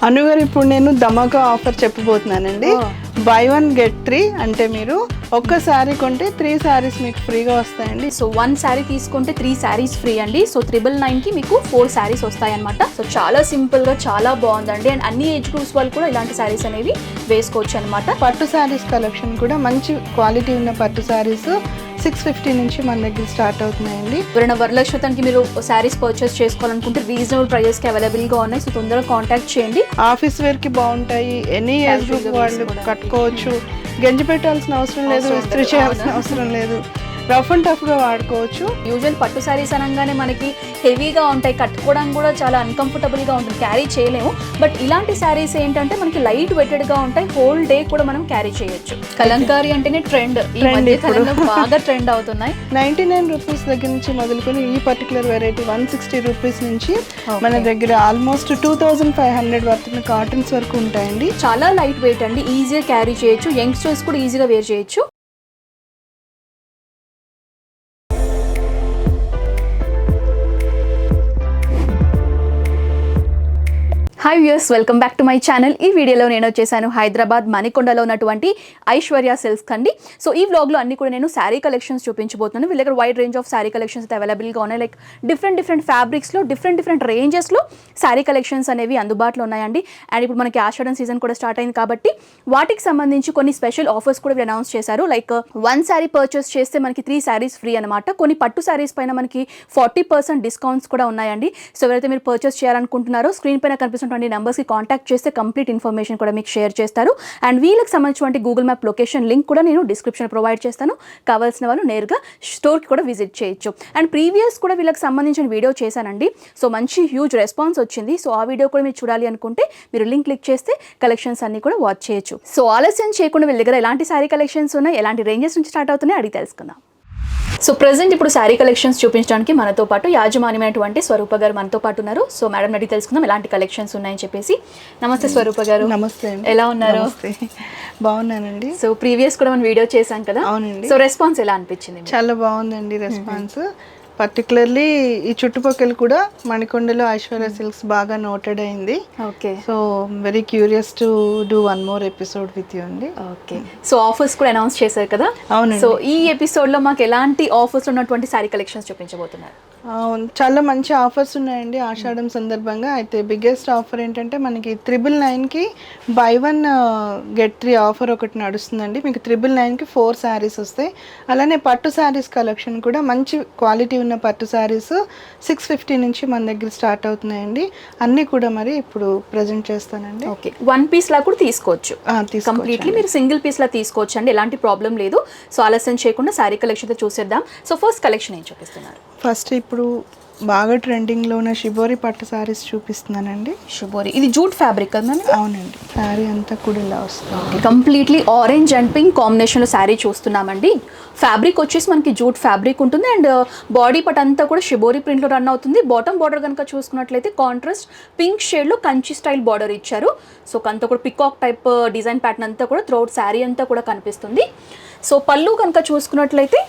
అనుగారు ఇప్పుడు నేను ధమాకా offer చెప్పబోతున్నానండి. By 1 get 3 అంటే మీరు ఒక్క శారీ కొంటే 3 శారీస్ మీకు ఫ్రీగా వస్తాయండి. సో 1 శారీ తీసుకుంటే 3 శారీస్ ఫ్రీ అండి. సో 999 కి మీకు 4 శారీస్ వస్తాయన్నమాట. సో చాలా సింపుల్ గా చాలా బాగుందండి. అండ్ అన్ని ఏజ్ గ్రూప్స్ వాళ్ళు కూడా ఇలాంటి శారీస్ అనేవి వేసుకోవచ్చు అనమాట. పట్టు శారీస్ కలెక్షన్ కూడా మంచి క్వాలిటీ ఉన్న పట్టు శారీస్ 650 నుంచి మన దగ్గర స్టార్ట్ అవుతున్నాయండి. ఎవరైనా వరలక్ష్మికి మీరు శారీస్ పర్చేస్ చేసుకోవాలనుకుంటే రీజనబుల్ ప్రైజెస్ కి అవైలబుల్ గా ఉన్నాయి. సో తొందరగా కాంటాక్ట్ చేయండి. ఆఫీస్ వేర్ కి బాగుంటాయి. ఎనీ ఏజ్ గ్రూప్ వాళ్ళు కట్టుకోవచ్చు. గంజి పెట్టాల్సిన అవసరం లేదు, ఇస్త్రీ చేయాల్సిన అవసరం లేదు. రఫ్ అండ్ టఫ్ గా వాడుకోవచ్చు. యూజువల్ పట్టు శారీస్ అనగానే మనకి హెవీగా ఉంటాయి, కట్టుకోవడానికి కూడా చాలా అన్కంఫర్టబుల్ గా ఉంటుంది, క్యారీ చేయలేము. బట్ ఇలాంటి శారీస్ ఏంటంటే మనకి లైట్ వెయిటెడ్ గా ఉంటాయి, హోల్ డే కూడా మనం క్యారీ చేయొచ్చు. కలంకారీ అంటేనే ట్రెండ్, ఈ మధ్య కాలంలో బాగా ట్రెండ్ అవుతున్నాయి. 99 రూపీస్ దగ్గర నుంచి మొదలుకొని ఈ పర్టికులర్ వెరైటీ 160 రూపీస్ నుంచి మన దగ్గర ఆల్మోస్ట్ 2500 వర్త్ కాటన్స్ వరకు ఉంటాయండి. చాలా లైట్ వెయిట్ అండి, ఈజీగా క్యారీ చేయొచ్చు, యంగ్స్టర్స్ కూడా ఈజీగా వేర్ చేయొచ్చు. Hi viewers, welcome back to my channel. ఈ వీడియోలో నేను వచ్చేసాను హైదరాబాద్ మణికొండలో ఉన్నటువంటి ఐశ్వర్య సిల్క్స్ అండి. సో ఈ వ్లాగ్లో అన్ని కూడా నేను శారీ కలెక్షన్స్ చూపించబోతున్నాను. వీళ్ళ దగ్గర wide range of sari collections అయితే అవైలబుల్గా ఉన్నాయి. లైక్ డిఫరెంట్ ఫ్యాబ్రిక్స్లో డిఫరెంట్ రేంజెస్లో శారీ కలెక్షన్స్ అనేవి అందుబాటులో ఉన్నాయండి. అండ్ ఇప్పుడు మనకి ఆషాఢం సీజన్ కూడా స్టార్ట్ అయింది కాబట్టి వాటికి సంబంధించి కొన్ని స్పెషల్ ఆఫర్స్ కూడా వీళ్ళు అనౌన్స్ చేశారు. లైక్ 1 శారీ పర్చేస్ చేస్తే మనకి 3 శారీస్ ఫ్రీ అనమాట. కొన్ని పట్టు శారీస్ పైన మనకి 40% డిస్కౌంట్స్ కూడా ఉన్నాయండి. సో ఎవరైతే మీరు పర్చేస్ చేయాలనుకుంటున్నారో స్క్రీన్ పైన కనిపిస్తున్న నెంబర్స్కి కాంటాక్ట్ చేస్తే కంప్లీట్ ఇన్ఫర్మేషన్ కూడా మీకు షేర్ చేస్తారు. అండ్ వీళ్ళకి సంబంధించిన గూగుల్ మ్యాప్ లొకేషన్ లింక్ కూడా నేను డిస్క్రిప్షన్ ప్రొవైడ్ చేస్తాను. కావాల్సిన వాళ్ళు నేరుగా స్టోర్కి కూడా విజిట్ చేయొచ్చు. అండ్ ప్రీవియస్ కూడా వీళ్ళకి సంబంధించిన వీడియో చేశానండి. సో మంచి హ్యూజ్ రెస్పాన్స్ వచ్చింది. సో ఆ వీడియో కూడా మీరు చూడాలి అనుకుంటే మీరు లింక్ క్లిక్ చేస్తే కలెక్షన్స్ అన్ని కూడా వాచ్ చేయొచ్చు. సో ఆలస్యం చేయకుండా వీళ్ళ దగ్గర ఎలాంటి శారీ కలెక్షన్స్ ఉన్నాయి, ఎలాంటి రేంజెస్ నుంచి స్టార్ట్ అవుతున్నాయి అడిగి తెలుసుకుందాం. సో ప్రెసెంట్ ఇప్పుడు శారీ కలెక్షన్స్ చూపించడానికి మనతో పాటు యాజమాన్యమైనటువంటి స్వరూప గారు మనతో పాటు ఉన్నారు. సో మేడం అడిగి తెలుసుకుందాం ఎలాంటి కలెక్షన్స్ ఉన్నాయని చెప్పేసి. నమస్తే స్వరూప గారు. నమస్తే. ఎలా ఉన్నారు? బాగున్నానండి. సో ప్రీవియస్ కూడా మనం వీడియో చేశాం కదా. అవునండి. సో రెస్పాన్స్ ఎలా అనిపించింది? చాలా బాగుందండి రెస్పాన్స్. పర్టికులర్లీ ఈ చుట్టుపక్కల కూడా మణికొండలో ఐశ్వర్య సిల్క్స్ బాగా నోటెడ్ అయింది. Okay. So very curious to do 1 more episode with you అండి. ఓకే. సో ఆఫర్స్ కూడా అనౌన్స్ చేశారు కదా. అవునండి. సో ఈ ఎపిసోడ్ లో మాకు ఎలాంటి ఆఫర్స్ ఉన్నటువంటి శారీ కలెక్షన్స్ చూపించబోతున్నారు? చాలా మంచి ఆఫర్స్ ఉన్నాయండి ఆషాఢం సందర్భంగా. అయితే బిగ్గెస్ట్ ఆఫర్ ఏంటంటే మనకి 999కి బై 1 గెట్ 3 ఆఫర్ ఒకటి నడుస్తుందండి. మీకు 999కి 4 శారీస్ వస్తాయి. అలానే పట్టు శారీస్ కలెక్షన్ కూడా మంచి క్వాలిటీ ఉన్న పట్టు శారీస్ 650 నుంచి మన దగ్గర స్టార్ట్ అవుతున్నాయండి. అన్నీ కూడా మరి ఇప్పుడు ప్రజెంట్ చేస్తానండి. ఓకే. 1 పీస్ లా కూడా తీసుకోవచ్చు. కంప్లీట్లీ మీరు సింగిల్ పీస్ లా తీసుకోవచ్చు అండి, ఎలాంటి ప్రాబ్లం లేదు. సో ఆలస్యం చేయకుండా శారీ కలెక్షన్ చూసేద్దాం. సో ఫస్ట్ కలెక్షన్ ఏం చూపిస్తున్నారు? ఫస్ట్ ఇప్పుడు బాగా ట్రెండింగ్లో ఉన్న షిబోరి పట్టు శారీస్ చూపిస్తున్నానండి. షిబోరి ఇది జూట్ ఫ్యాబ్రిక్ కదా? అవునండి. శారీ అంతా కూడా ఇలా వస్తుంది. కంప్లీట్లీ ఆరెంజ్ అండ్ పింక్ కాంబినేషన్లో శారీ చూస్తున్నామండి. ఫ్యాబ్రిక్ వచ్చేసి మనకి జూట్ ఫ్యాబ్రిక్ ఉంటుంది. అండ్ బాడీ పట్ అంతా కూడా షిబోరి ప్రింట్లో రన్ అవుతుంది. బాటమ్ బార్డర్ కనుక చూసుకున్నట్లయితే కాంట్రాస్ట్ పింక్ షేడ్లో కంచి స్టైల్ బార్డర్ ఇచ్చారు. సో అంతా కూడా పికాక్ టైప్ డిజైన్ ప్యాటర్న్ అంతా కూడా త్రూఅవుట్ శారీ అంతా కూడా కనిపిస్తుంది. సో పళ్ళు కనుక చూసుకున్నట్లయితే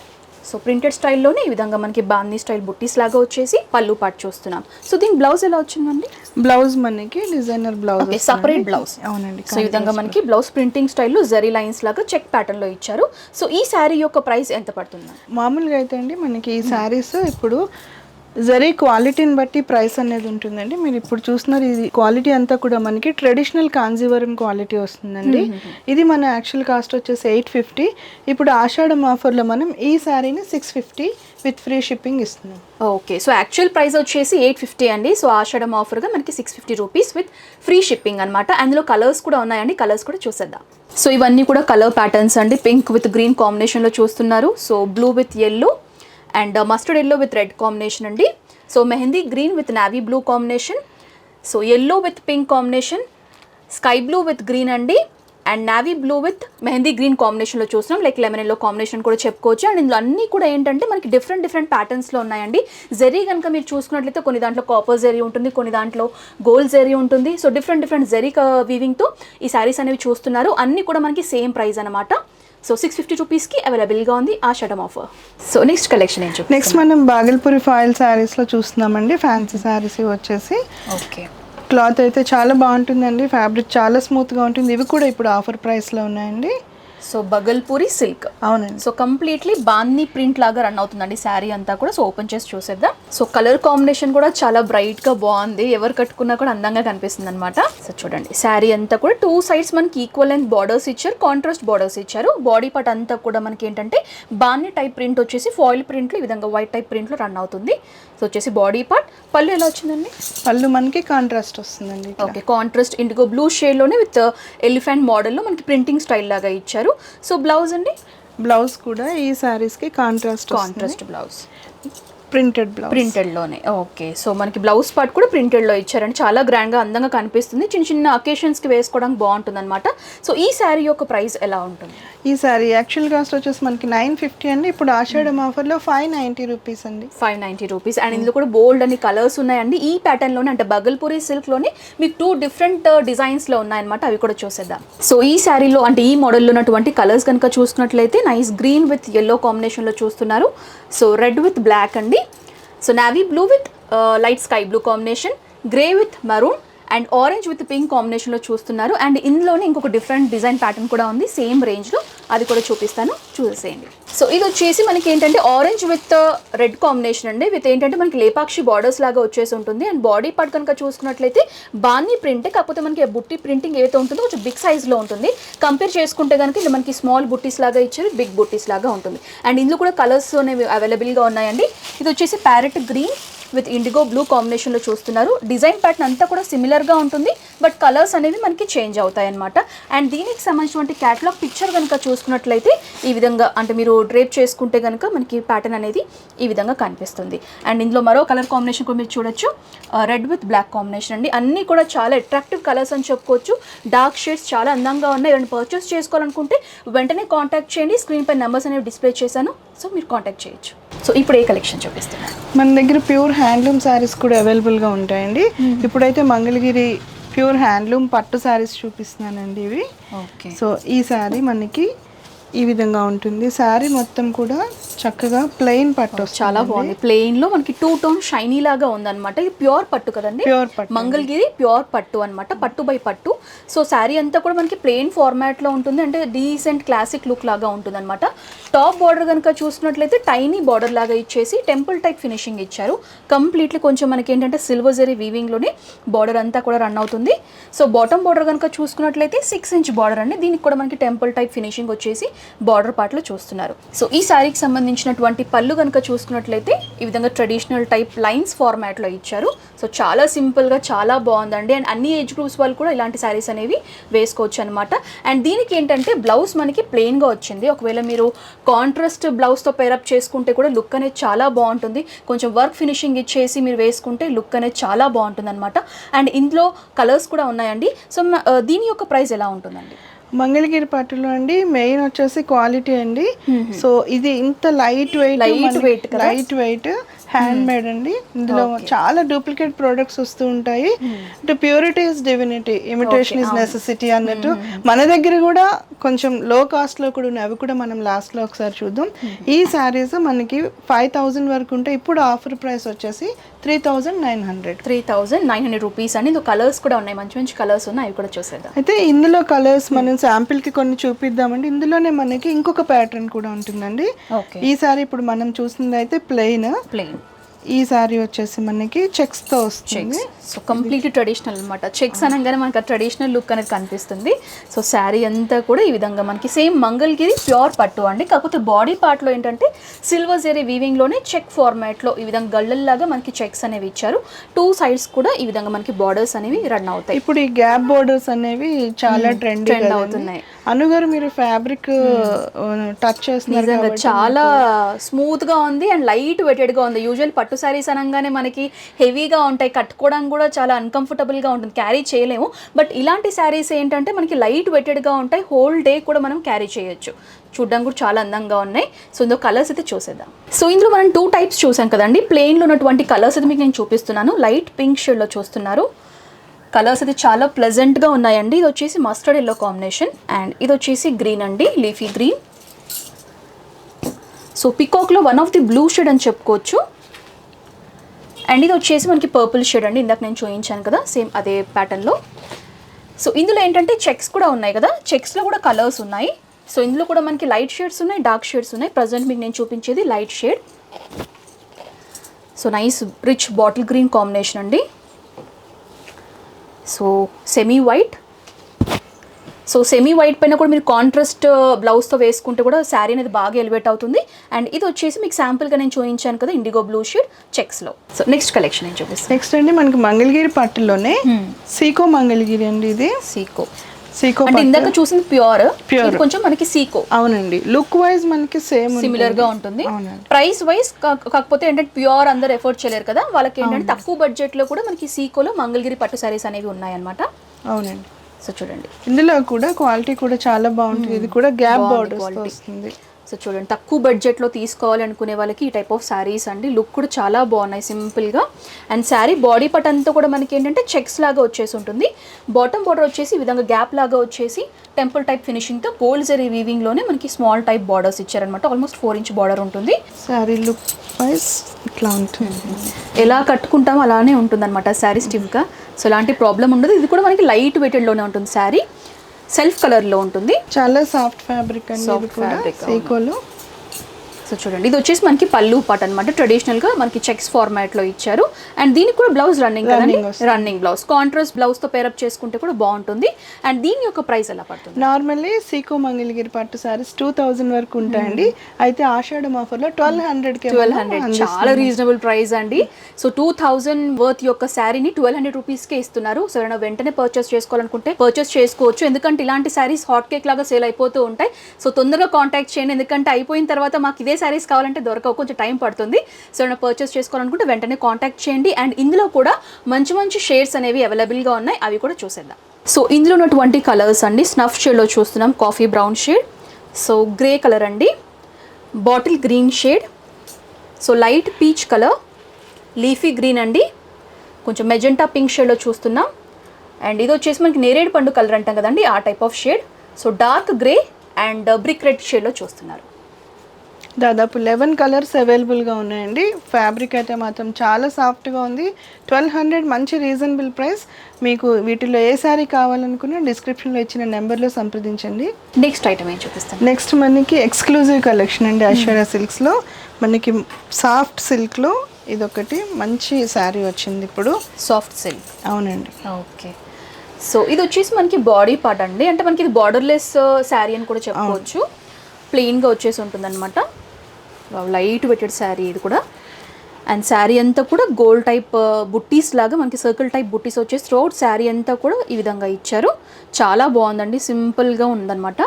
సో ప్రింటెడ్ స్టైల్లోనే ఈ విధంగా మనకి బాందీ స్టైల్ బుట్టీస్ లాగా వచ్చేసి పళ్ళు పాటు చూస్తున్నాం. సో దీని బ్లౌజ్ ఎలా వచ్చిందండి? బ్లౌజ్ మనకి డిజైనర్ బ్లౌజ్, సపరేట్ బ్లౌజ్. అవునండి. సో ఈ విధంగా మనకి బ్లౌజ్ ప్రింటింగ్ స్టైల్లో జరీ లైన్స్ లాగా చెక్ ప్యాటర్న్ లో ఇచ్చారు. సో ఈ శారీ యొక్క ప్రైస్ ఎంత పడుతుంది? మామూలుగా అయితే అండి మనకి ఈ శారీస్ ఇప్పుడు జరీ క్వాలిటీని బట్టి ప్రైస్ అనేది ఉంటుందండి. మీరు ఇప్పుడు చూస్తున్నారు ఇది క్వాలిటీ అంతా కూడా మనకి ట్రెడిషనల్ కాంజీవరం క్వాలిటీ వస్తుందండి. ఇది మన యాక్చువల్ కాస్ట్ వచ్చేసి 850. ఇప్పుడు ఆషాఢం ఆఫర్లో మనం ఈ శారీని 650 విత్ ఫ్రీ షిప్పింగ్ ఇస్తున్నాం. ఓకే. సో యాక్చువల్ ప్రైస్ వచ్చేసి 850 అండి. సో ఆషాఢం ఆఫర్గా మనకి 650 రూపీస్ విత్ ఫ్రీ షిప్పింగ్ అనమాట. అందులో కలర్స్ కూడా ఉన్నాయండి, కలర్స్ కూడా చూసేద్దాం. సో ఇవన్నీ కూడా కలర్ ప్యాటర్న్స్ అండి. పింక్ విత్ గ్రీన్ కాంబినేషన్లో చూస్తున్నారు. So blue with yellow and mustard yellow with red combination అండి. So mehndi green with navy blue combination. So yellow with pink combination, sky blue with green అండి. And navy blue with mehndi green కాంబినేషన్లో చూస్తున్నాం. Like lemon yellow combination కూడా చెప్పుకోవచ్చు. And ఇందులో అన్నీ కూడా ఏంటంటే మనకి డిఫరెంట్ ప్యాటర్న్స్లో ఉన్నాయండి. జరీ కనుక మీరు చూసుకున్నట్లయితే కొన్ని దాంట్లో కాపర్ జరీ ఉంటుంది, కొన్ని దాంట్లో గోల్డ్ జరీ ఉంటుంది. సో డిఫరెంట్ జరీ వీవింగ్తో ఈ శారీస్ అనేవి చూస్తున్నారు. అన్నీ కూడా మనకి సేమ్ ప్రైస్ అనమాట. సో 650 రూపీస్కి అవైలబుల్గా ఉంది ఆషాఢం ఆఫర్. సో నెక్స్ట్ కలెక్షన్ ఏం చూద్దాం. నెక్స్ట్ మనం బాగల్పూరి ఫాయిల్ శారీస్లో చూస్తున్నామండి. ఫ్యాన్సీ శారీస్ వచ్చేసి ఓకే క్లాత్ అయితే చాలా బాగుంటుందండి, ఫ్యాబ్రిక్ చాలా స్మూత్గా ఉంటుంది. ఇవి కూడా ఇప్పుడు ఆఫర్ ప్రైస్లో ఉన్నాయండి. So Bhagalpuri silk. అవునండి. సో కంప్లీట్లీ బాందీ ప్రింట్ లాగా రన్ అవుతుందండి శారీ అంతా కూడా. సో ఓపెన్ చేసి చూసేద్దాం. సో కలర్ కాంబినేషన్ కూడా చాలా బ్రైట్ గా బాగుంది, ఎవరు కట్టుకున్నా కూడా అందంగా కనిపిస్తుంది అనమాట. సో చూడండి శారీ అంతా కూడా 2 sides మనకి ఈక్వల్ లెంత్ బార్డర్స్ ఇచ్చారు, కాంట్రాస్ట్ బార్డర్స్ ఇచ్చారు. బాడీ పార్ట్ అంతా కూడా మనకి ఏంటంటే బాందీ టైప్ ప్రింట్ వచ్చేసి ఫాయిల్ ప్రింట్ లో ఈ విధంగా వైట్ టైప్ ప్రింట్ లో రన్ అవుతుంది. సో వచ్చేసి బాడీ పార్ట్. పళ్ళు ఎలా వచ్చిందండి? పళ్ళు మనకి కాంట్రాస్ట్ వస్తుందండి. Okay, contrast IndiGo blue shade లోనే విత్ ఎలిఫెంట్ మోడల్ లో మనకి ప్రింటింగ్ స్టైల్ లాగా ఇచ్చారు. సో బ్లౌజ్ అండి, బ్లౌజ్ కూడా ఈ సారీస్ కి కాంట్రాస్ట్ బ్లౌజ్ ప్రింటెడ్ లోనే. ఓకే, సో మనకి బ్లౌజ్ పార్ట్ కూడా ప్రింటెడ్ లో ఇచ్చారండి. చాలా గ్రాండ్ గా అందంగా కనిపిస్తుంది, చిన్న చిన్న అకేషన్స్ కి వేసుకోవడానికి బాగుంటుంది అనమాట. సో ఈ శారీ యొక్క ప్రైస్ ఎలా ఉంటుంది? ఈ సారీ యాక్చువల్ కాస్ట్ వచ్చేసి మనకి 950 అండి. ఇప్పుడు ఆషాఢం ఆఫర్లో 590 రూపీస్ అండి. 590 రూపీస్. అండ్ ఇందులో కూడా బోల్డ్ అని కలర్స్ ఉన్నాయండి. ఈ ప్యాటర్న్ లోనే అంటే బగల్పూరి సిల్క్ లోనే మీకు 2 డిఫరెంట్ డిజైన్స్ లో ఉన్నాయన్నమాట. అవి కూడా చూసేద్దాం. సో ఈ శారీలో అంటే ఈ మోడల్లో ఉన్నటువంటి కలర్స్ కనుక చూసుకున్నట్లయితే nice green with yellow combination లో చూస్తున్నారు. సో రెడ్ విత్ బ్లాక్ అండి. So navy blue with light sky blue combination, grey with maroon and orange with pink కాంబినేషన్లో చూస్తున్నారు. అండ్ ఇందులోనే ఇంకొక డిఫరెంట్ డిజైన్ ప్యాటర్న్ కూడా ఉంది సేమ్ రేంజ్లో, అది కూడా చూపిస్తాను, చూసేయండి. సో ఇది వచ్చేసి మనకి ఏంటంటే ఆరెంజ్ విత్ రెడ్ కాంబినేషన్ అండి, విత్ ఏంటంటే మనకి లేపాక్షి బార్డర్స్ లాగా వచ్చేసి ఉంటుంది. అండ్ బాడీ పార్ట్ కనుక చూసుకున్నట్లయితే బాందీ ప్రింట్, కాకపోతే మనకి బుట్టి ప్రింటింగ్ ఏదైతే ఉంటుందో కొంచెం బిగ్ సైజ్లో ఉంటుంది. కంపేర్ చేసుకుంటే కనుక ఇది మనకి స్మాల్ బుట్టీస్ లాగా ఇచ్చారు, బిగ్ బుట్టీస్ లాగా ఉంటుంది. అండ్ ఇందులో కూడా కలర్స్ అనేవి అవైలబుల్గా ఉన్నాయండి. ఇది వచ్చేసి parrot green with IndiGo blue కాంబినేషన్లో చూస్తున్నారు. డిజైన్ ప్యాటర్న్ అంతా కూడా సిమిలర్గా ఉంటుంది, బట్ కలర్స్ అనేవి మనకి చేంజ్ అవుతాయి అనమాట. అండ్ దీనికి సంబంధించినటువంటి క్యాటలాగ్ పిక్చర్ కనుక చూసుకున్నట్లయితే ఈ విధంగా అంటే మీరు డ్రేప్ చేసుకుంటే కనుక మనకి ప్యాటర్న్ అనేది ఈ విధంగా కనిపిస్తుంది. అండ్ ఇందులో మరో కలర్ కాంబినేషన్ కూడా మీరు చూడొచ్చు, రెడ్ విత్ బ్లాక్ కాంబినేషన్ అండి. అన్నీ కూడా చాలా అట్రాక్టివ్ కలర్స్ అని చెప్పుకోవచ్చు. డార్క్ షేడ్స్ చాలా అందంగా ఉన్నాయి. ఏమైనా పర్చేస్ చేసుకోవాలనుకుంటే వెంటనే కాంటాక్ట్ చేయండి. స్క్రీన్ పై నెంబర్స్ అనేవి డిస్ప్లే చేశాను, సో మీరు కాంటాక్ట్ చేయొచ్చు. సో ఇప్పుడు ఏ కలెక్షన్ చూపిస్తున్నాను? మన దగ్గర ప్యూర్ హ్యాండ్లూమ్ శారీస్ కూడా అవైలబుల్గా ఉంటాయండి. ఇప్పుడైతే మంగళగిరి ప్యూర్ హ్యాండ్లూమ్ పట్టు శారీస్ చూపిస్తున్నానండి ఇవి. ఓకే, సో ఈ శారీ మనకి ఈ విధంగా ఉంటుంది. శారీ మొత్తం కూడా చక్కగా ప్లెయిన్ పట్టు, చాలా బాగుంది. ప్లెయిన్ లో మనకి 2 టోన్ షైనీ లాగా ఉందన్నమాట. ఇది ప్యూర్ పట్టు కదండి, ప్యూర్ పట్టు, మంగళగిరి ప్యూర్ పట్టు అనమాట, పట్టు బై పట్టు. సో శారీ అంతా కూడా మనకి ప్లెయిన్ ఫార్మాట్ లో ఉంటుంది, అంటే డీసెంట్ క్లాసిక్ లుక్ లాగా ఉంటుంది అనమాట. టాప్ బార్డర్ కనుక చూసినట్లయితే టైనీ బార్డర్ లాగా ఇచ్చేసి టెంపుల్ టైప్ ఫినిషింగ్ ఇచ్చారు. కంప్లీట్లీ కొంచెం మనకి ఏంటంటే సిల్వర్ జరీ వీవింగ్ లోనే బార్డర్ అంతా కూడా రన్ అవుతుంది. సో బాటమ్ బార్డర్ కనుక చూసుకున్నట్లయితే 6 ఇంచ్ బార్డర్ అండి. దీనికి కూడా మనకి టెంపుల్ టైప్ ఫినిషింగ్ వచ్చేసి బార్డర్ పార్ట్ లో చూస్తున్నారు. సో ఈ శారీకి సంబంధించినటువంటి పళ్ళు కనుక చూసుకున్నట్లయితే ఈ విధంగా ట్రెడిషనల్ టైప్ లైన్స్ ఫార్మాట్ లో ఇచ్చారు. సో చాలా సింపుల్ గా చాలా బాగుందండి. అండ్ అన్ని ఏజ్ గ్రూప్స్ వాళ్ళు కూడా ఇలాంటి శారీస్ అనేవి వేసుకోవచ్చు అనమాట. అండ్ దీనికి ఏంటంటే బ్లౌజ్ మనకి ప్లెయిన్ గా వచ్చింది. ఒకవేళ మీరు కాంట్రాస్ట్ బ్లౌజ్ తో పేరప్ చేసుకుంటే కూడా లుక్ అనేది చాలా బాగుంటుంది. కొంచెం వర్క్ ఫినిషింగ్ ఇచ్చేసి మీరు వేసుకుంటే లుక్ అనేది చాలా బాగుంటుంది అనమాట. అండ్ ఇందులో కలర్స్ కూడా ఉన్నాయండి. సో దీని యొక్క ప్రైస్ ఎలా ఉంటుందండి? మంగళగిరి పట్టులో అండి మెయిన్ వచ్చేసి క్వాలిటీ అండి. సో ఇది ఇంత లైట్ వెయిట్ హ్యాండ్ మేడ్ అండి. ఇందులో చాలా డూప్లికేట్ ప్రొడక్ట్స్ వస్తూ ఉంటాయి. అంటే purity is divinity, imitation is necessity అన్నట్టు మన దగ్గర కూడా కొంచెం లో కాస్ట్ లో కూడా ఉన్నాయి. అవి కూడా మనం లాస్ట్ లో ఒకసారి చూద్దాం. ఈ శారీస్ మనకి 5000 వరకు ఉంటే ఇప్పుడు ఆఫర్ ప్రైస్ వచ్చేసి 3900 రూపీస్ అండి. ఇందులో కలర్స్ కూడా ఉన్నాయి, మంచి మంచి కలర్స్ ఉన్నాయి, అవి కూడా చూసేద్దాం. అయితే ఇందులో కలర్స్ మనం శాంపిల్ కి కొన్ని చూపిద్దామండి. ఇందులోనే మనకి ఇంకొక ప్యాటర్న్ కూడా ఉంటుందండి. ఈ సారీ ఇప్పుడు మనం చూసింది అయితే ప్లెయిన్. ఈ సారీ వచ్చేసి మనకి చెక్స్ తో వస్తుంది. సో కంప్లీట్లీ ట్రెడిషనల్ అనమాట. చెక్స్ అనగానే మనకి ట్రెడిషనల్ లుక్ అనేది కనిపిస్తుంది. సో శారీ అంతా కూడా ఈ విధంగా మనకి సేమ్ మంగళగిరి ప్యూర్ పట్టు అండి. కాకపోతే బాడీ పార్ట్ లో ఏంటంటే సిల్వర్ జరీ వీవింగ్ లోనే చెక్ ఫార్మాట్ లో ఈ విధంగా గళ్ళల్లాగా మనకి చెక్స్ అనేవి ఇచ్చారు. 2 sides కూడా ఈ విధంగా మనకి బార్డర్స్ అనేవి రన్ అవుతాయి. ఇప్పుడు ఈ గ్యాప్ బోర్డర్స్ అనేవి చాలా ట్రెండ్ అవుతున్నాయి. అనుగారు మీరు ఫ్యాబ్రిక్ టచ్ చేస్తున్నారు, చాలా స్మూత్ గా ఉంది అండ్ లైట్ వెయిటెడ్ గా ఉంది. యూజువల్ పట్టు సారీస్ అనగానే మనకి హెవీగా ఉంటాయి, కట్టుకోవడానికి కూడా చాలా అన్కంఫర్టబుల్ గా ఉంటుంది, క్యారీ చేయలేము. బట్ ఇలాంటి శారీస్ ఏంటంటే మనకి లైట్ వెయిటెడ్ గా ఉంటాయి, హోల్ డే కూడా మనం క్యారీ చేయొచ్చు. చూడడానికి కూడా చాలా అందంగా ఉన్నాయి. సో ఇందులో కలర్స్ అయితే చూసేద్దాం. సో ఇందులో మనం 2 టైప్స్ చూసాం కదండి. ప్లెయిన్లో ఉన్నటువంటి కలర్స్ అయితే మీకు నేను చూపిస్తున్నాను. లైట్ పింక్ షేడ్లో చూస్తున్నారు. కలర్స్ అయితే చాలా ప్లెజెంట్గా ఉన్నాయండి. ఇది వచ్చేసి మస్టర్డ్ ఎల్లో కాంబినేషన్ అండ్ ఇది వచ్చేసి గ్రీన్ అండి, లీఫీ గ్రీన్. సో పికాక్లో one of the blue shade అని చెప్పుకోవచ్చు. అండ్ ఇది వచ్చేసి మనకి పర్పుల్ షేడ్ అండి, ఇందాక నేను చూపించాను కదా సేమ్ అదే ప్యాటర్న్లో. సో ఇందులో ఏంటంటే చెక్స్ కూడా ఉన్నాయి కదా, చెక్స్లో కూడా కలర్స్ ఉన్నాయి. సో ఇందులో కూడా మనకి లైట్ షేడ్స్ ఉన్నాయి, డార్క్ షేడ్స్ ఉన్నాయి. ప్రజెంట్ మీకు నేను చూపించేది light shade. So nice rich bottle green combination అండి. So semi white. So semi white పైన కూడా మీరు కాంట్రాస్ట్ బ్లౌజ్తో వేసుకుంటే కూడా శారీ అనేది బాగా ఎలివేట్ అవుతుంది. అండ్ ఇది వచ్చేసి మీకు శాంపుల్గా నేను చూపించాను కదా ఇండిగో బ్లూ షేడ్ చెక్స్లో. సో నెక్స్ట్ కలెక్షన్ నేను చూపిస్తాను. నెక్స్ట్ అండి మనకి మంగళగిరి పట్టులోనే సీకో మంగళగిరి అండి. ఇది సీకో అంటే ఇందాక చూసింది ప్యూర్, కొంచెం మనకి సీకో. అవునండి, లుక్ వైజ్ మనకి సేమ్ సిమిలర్ గా ఉంటుంది. ప్రైస్ వైజ్ కాకపోతే ఏంటంటే ప్యూర్ అందరు ఎఫోర్డ్ చేయలేరు కదా, వాళ్ళకి ఏంటంటే తక్కువ బడ్జెట్ లో కూడా మనకి సీకోలో మంగళగిరి పట్టు సారీస్ అనేవి ఉన్నాయన్నమాట. అవునండి. సో చూడండి ఇందులో కూడా క్వాలిటీ కూడా చాలా బాగుంటుంది. ఇది కూడా గ్యాప్ బార్డర్స్ వస్తుంది. సో చూడండి, తక్కువ బడ్జెట్లో తీసుకోవాలి అనుకునే వాళ్ళకి ఈ టైప్ ఆఫ్ శారీస్ అండి. లుక్ కూడా చాలా బాగున్నాయి సింపుల్గా. అండ్ శారీ బాడీ పార్ట్ అంతా కూడా మనకి ఏంటంటే చెక్స్ లాగా వచ్చేసి ఉంటుంది. బాటమ్ బార్డర్ వచ్చేసి ఈ విధంగా గ్యాప్ లాగా వచ్చేసి టెంపుల్ టైప్ ఫినిషింగ్తో గోల్డ్ జరీ వీవింగ్లోనే మనకి స్మాల్ టైప్ బార్డర్స్ ఇచ్చారనమాట. ఆల్మోస్ట్ 4 ఇంచ్ బార్డర్ ఉంటుంది. శారీ లుక్ వైజ్ ఇట్లా ఉంటుంది, ఎలా కట్టుకుంటామో అలానే ఉంటుంది అనమాట శారీ స్టిఫ్గా. సో ఎలాంటి ప్రాబ్లం ఉండదు. ఇది కూడా మనకి లైట్ వెయిటెడ్లోనే ఉంటుంది శారీ, సెల్ఫ్ కలర్లో ఉంటుంది. చాలా సాఫ్ట్ ఫ్యాబ్రిక్ అండి సీకోలో. సో చూడండి, ఇది వచ్చేసి మనకి పళ్ళు పాట్ అనమాట. ట్రెడిషనల్గా మనకి చెక్స్ ఫార్మాట్లో ఇచ్చారు. అండ్ దీనికి కూడా బ్లౌజ్ రన్నింగ్ కదండి, రన్నింగ్ బ్లౌజ్. కాంట్రాస్ట్ బ్లౌజ్తో పేరప్ చేసుకుంటే కూడా బాగుంటుంది. అండ్ దీని యొక్క ప్రైస్ ఎలా పడుతుంది? నార్మల్లీ సీకో మంగళగిరి పట్టు సారీస్ 2000 వరకు ఉంటాయండి. అయితే ఆషాఢం ఆఫర్లో 1200 చాలా రీజనబుల్ ప్రైస్ అండి. సో 2000 వర్త్ యొక్క శారీని 1200 రూపీస్కే ఇస్తున్నారు. సో ఏమైనా వెంటనే పర్చేస్ చేసుకోవాలనుకుంటే పర్చేస్ చేసుకోవచ్చు. ఎందుకంటే ఇలాంటి శారీస్ హాట్ కేక్ లాగా సేల్ అయిపోతూ ఉంటాయి. సో తొందరగా కాంటాక్ట్ చేయండి, ఎందుకంటే అయిపోయిన తర్వాత మాకు ఇదే శారీస్ కావాలంటే దొరకవు, కొంచెం టైం పడుతుంది. సో ఏమైనా పర్చేస్ చేసుకోవాలనుకుంటే వెంటనే కాంటాక్ట్ చేయండి. అండ్ ఇందులో కూడా మంచి మంచి షేడ్స్ అనేవి అవైలబుల్గా ఉన్నాయి, అవి కూడా చూసేద్దాం. సో ఇందులో ఉన్నటువంటి కలర్స్ అండి, స్నఫ్ షేడ్లో చూస్తున్నాం, coffee brown shade, so grey colour అండి, bottle green shade, so light peach colour, leafy green అండి, కొంచెం మెజెంటా పింక్ షేడ్లో చూస్తున్నాం. అండ్ ఇది వచ్చేసి మనకి నేరేడు పండు కలర్ అంటాం కదండి, ఆ type of shade. So dark grey and brick red షేడ్లో చూస్తున్నారు. దాదాపు 11 కలర్స్ అవైలబుల్గా ఉన్నాయండి. ఫ్యాబ్రిక్ అయితే మాత్రం చాలా సాఫ్ట్గా ఉంది. 1200 మంచి రీజనబుల్ ప్రైస్. మీకు వీటిలో ఏ శారీ కావాలనుకున్నా డిస్క్రిప్షన్లో ఇచ్చిన నెంబర్లో సంప్రదించండి. నెక్స్ట్ ఐటమ్ ఏం చూపిస్తాను? నెక్స్ట్ మనకి ఎక్స్క్లూజివ్ కలెక్షన్ అండి. ఐశ్వర్య సిల్క్స్లో మనకి సాఫ్ట్ సిల్క్లో ఇదొకటి మంచి శారీ వచ్చింది ఇప్పుడు. సాఫ్ట్ సిల్క్, అవునండి. ఓకే. సో ఇది వచ్చేసి మనకి బాడీ పార్ట్ అండి, అంటే మనకి ఇది బార్డర్లెస్ శారీ అని కూడా చెప్పుకోవచ్చు. ప్లెయిన్గా వచ్చేసి ఉంటుందన్నమాట. లైట్ వెయిటెడ్ శారీ ఇది కూడా. అండ్ శారీ అంతా కూడా గోల్డ్ టైప్ బుట్టీస్ లాగా మనకి సర్కిల్ టైప్ బుట్టీస్ వచ్చేసి త్రూఅవుట్ శారీ అంతా కూడా ఈ విధంగా ఇచ్చారు. చాలా బాగుందండి, సింపుల్గా ఉందన్నమాట.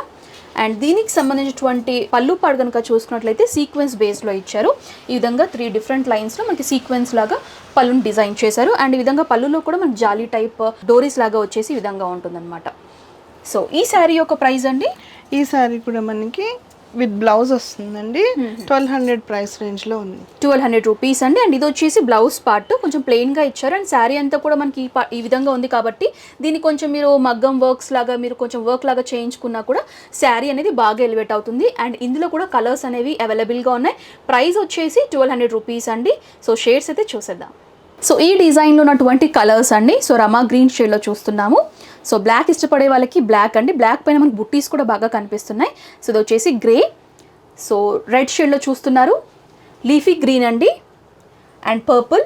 అండ్ దీనికి సంబంధించినటువంటి పళ్ళు పాడు కనుక చూసుకున్నట్లయితే సీక్వెన్స్ బేస్లో ఇచ్చారు. ఈ విధంగా 3 డిఫరెంట్ లైన్స్లో మనకి సీక్వెన్స్ లాగా పళ్ళుని డిజైన్ చేశారు. అండ్ ఈ విధంగా పళ్ళులో కూడా మనకి జాలీ టైప్ డోరీస్ లాగా వచ్చేసి ఈ విధంగా ఉంటుందన్నమాట. సో ఈ శారీ యొక్క ప్రైస్ అండి? ఈ శారీ కూడా మనకి విత్ బ్లౌజ్ వస్తుందండి. 1200 ప్రైస్ రేంజ్లో ఉంది. 1200 రూపీస్ అండి. అండ్ ఇది వచ్చేసి బ్లౌజ్ పార్ట్ కొంచెం ప్లెయిన్గా ఇచ్చారు. అండ్ శారీ అంతా కూడా మనకి ఈ విధంగా ఉంది కాబట్టి దీన్ని కొంచెం మీరు మగ్గం వర్క్స్ లాగా మీరు కొంచెం వర్క్ లాగా చేయించుకున్నా కూడా శారీ అనేది బాగా ఎలివేట్ అవుతుంది. అండ్ ఇందులో కూడా కలర్స్ అనేవి అవైలబుల్గా ఉన్నాయి. ప్రైస్ వచ్చేసి 1200 రూపీస్ అండి. సో షేడ్స్ అయితే చూసేద్దాం. సో ఈ డిజైన్లో ఉన్నటువంటి కలర్స్ అండి, సో రమా గ్రీన్ షేడ్లో చూస్తున్నాము. సో బ్లాక్ ఇష్టపడే వాళ్ళకి బ్లాక్ అండి, బ్లాక్ పైన మనకి బుట్టీస్ కూడా బాగా కనిపిస్తున్నాయి. సో ఇది వచ్చేసి గ్రే, సో రెడ్ షేడ్లో చూస్తున్నారు, లీఫీ గ్రీన్ అండి, and purple,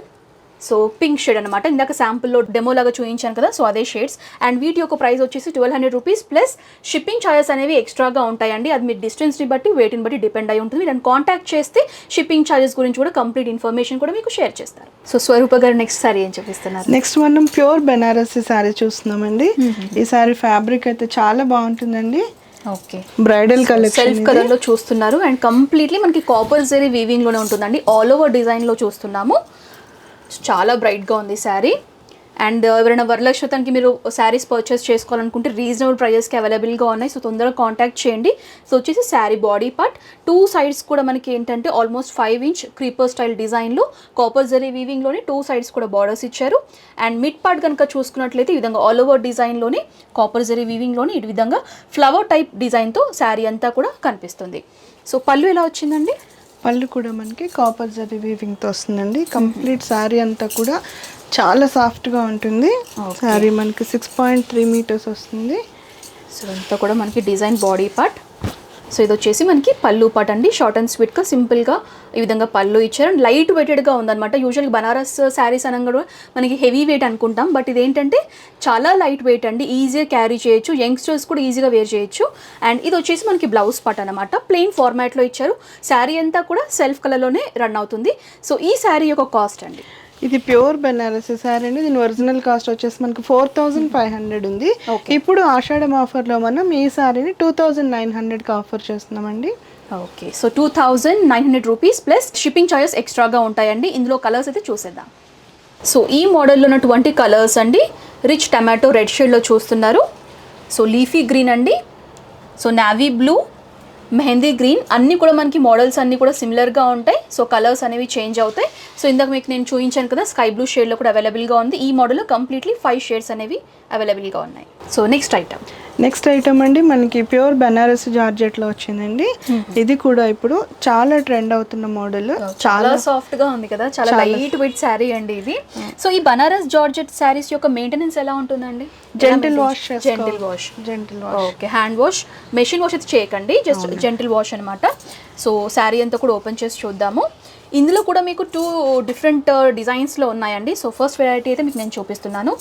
so pink shade అనమాట. ఇందాక శాంపుల్లో డెమో లాగా చూపించాను కదా, సో అదే షేడ్స్. అండ్ వీటి యొక్క ప్రైస్ వచ్చేసి 1200 రూపీస్ ప్లస్ షిప్పింగ్ ఛార్జెస్ అనేవి ఎక్స్ట్రాగా ఉంటాయండి. అది మీ డిస్టెన్స్ని బట్టి వెయిట్ని బట్టి డిపెండ్ అయి ఉంటుంది. మీరు కాంటాక్ట్ చేస్తే షిప్పింగ్ ఛార్జెస్ గురించి కూడా కంప్లీట్ ఇన్ఫర్మేషన్ కూడా మీకు షేర్ చేస్తారు. సో స్వరూప గారు నెక్స్ట్ సారీ ఏం చూపిస్తున్నారు? నెక్స్ట్ మనం ప్యూర్ బెనారసీ శారీ చూస్తున్నామండి. ఈ శారీ ఫ్యాబ్రిక్ అయితే చాలా బాగుంటుందండి. Okay, bridal collection self colour లో చూస్తున్నారు. అండ్ కంప్లీట్లీ మనకి కాపర్ జరీ వీవింగ్ లోనే ఉంటుందండి. ఆల్ ఓవర్ డిజైన్ లో చూస్తున్నాము. చాలా బ్రైట్గా ఉంది శారీ. అండ్ ఎవరైనా వరలక్ష్మతానికి మీరు శారీస్ పర్చేస్ చేసుకోవాలనుకుంటే రీజనబుల్ ప్రైజెస్కి అవైలబుల్గా ఉన్నాయి. సో తొందరగా కాంటాక్ట్ చేయండి. సో వచ్చేసి శారీ బాడీ పార్ట్ 2 సైడ్స్ కూడా మనకి ఏంటంటే ఆల్మోస్ట్ 5 ఇంచ్ క్రీపర్ స్టైల్ డిజైన్లో కాపర్ జరీ వీవింగ్లోనే 2 సైడ్స్ కూడా బార్డర్స్ ఇచ్చారు. అండ్ మిడ్ పార్ట్ కనుక చూసుకున్నట్లయితే ఈ విధంగా ఆల్ ఓవర్ డిజైన్లోనే కాపర్ జరీ వీవింగ్లోనే ఈ విధంగా ఫ్లవర్ టైప్ డిజైన్తో శారీ అంతా కూడా కనిపిస్తుంది. సో పళ్ళు ఎలా వచ్చిందండి? పళ్ళు కూడా మనకి కాపర్ జరీ వీవింగ్తో వస్తుందండి. కంప్లీట్ శారీ అంతా కూడా చాలా సాఫ్ట్గా ఉంటుంది. శారీ మనకి 6.3 మీటర్స్ వస్తుంది. సో అంతా కూడా మనకి డిజైన్ బాడీ పార్ట్. సో ఇది వచ్చేసి మనకి పళ్ళు పార్ట్ అండి. షార్ట్ అండ్ స్వీట్గా సింపుల్గా ఈ విధంగా పళ్ళు ఇచ్చారు. అండ్ లైట్ వెయిటెడ్గా ఉందన్నమాట. యూజువల్గా బనారస్ శారీస్ అనగా కూడా మనకి హెవీ వెయిట్ అనుకుంటాం, బట్ ఇదేంటంటే చాలా లైట్ వెయిట్ అండి. ఈజీగా క్యారీ చేయొచ్చు, యంగ్స్టర్స్ కూడా ఈజీగా వేర్ చేయొచ్చు. అండ్ ఇది వచ్చేసి మనకి బ్లౌజ్ పార్ట్ అనమాట. ప్లెయిన్ ఫార్మాట్లో ఇచ్చారు. శారీ అంతా కూడా సెల్ఫ్ కలర్లోనే రన్ అవుతుంది. సో ఈ శారీ యొక్క కాస్ట్ అండి, ఇది ప్యూర్ బెనారస్ శారీ అండి. దీని ఒరిజినల్ కాస్ట్ వచ్చేసి మనకి 4500 ఉంది. ఇప్పుడు ఆషాఢం ఆఫర్లో మనం ఈ శారీని 2900కి ఆఫర్ చేస్తున్నామండి. Okay. So 2900 rupees plus shipping charges ఎక్స్ట్రాగా ఉంటాయండి. ఇందులో కలర్స్ అయితే చూసేద్దాం. సో ఈ మోడల్లో ఉన్నటువంటి కలర్స్ అండి, రిచ్ టమాటో రెడ్ షేడ్లో చూస్తున్నారు. సో లీఫీ గ్రీన్ అండి, so navy blue, mehndi green, అన్నీ కూడా మనకి మోడల్స్ అన్నీ కూడా సిమిలర్గా ఉంటాయి. సో కలర్స్ అనేవి చేంజ్ అవుతాయి. సో ఇందాక మీకు నేను చూపించాను కదా, స్కై బ్లూ షేడ్లో కూడా అవైలబుల్గా ఉంది. ఈ మోడల్లో కంప్లీట్లీ 5 షేడ్స్ అనేవి అవైలబుల్గా ఉన్నాయి. సో నెక్స్ట్ ఐటమ్ అండి మనకి ప్యూర్ బెనారస్ జార్జెట్లో వచ్చిందండి. ఇది కూడా ఇప్పుడు చాలా ట్రెండ్ అవుతున్న మోడల్. చాలా సాఫ్ట్గా ఉంది కదా, చాలా లైట్ వెయిట్ శారీ అండి ఇది. సో ఈ బనారస్ జార్జెట్ శారీస్ యొక్క మెయింటెనెన్స్ ఎలా ఉంటుందండి? Gentle wash. Okay, hand wash, machine wash అయితే చేయకండి, జస్ట్ జెంటిల్ వాష్ అనమాట. సో శారీ అంతా కూడా ఓపెన్ చేసి చూద్దాము. ఇందులో కూడా మీకు 2 డిఫరెంట్ డిజైన్స్లో ఉన్నాయండి. సో ఫస్ట్ వెరైటీ అయితే మీకు నేను చూపిస్తున్నాను.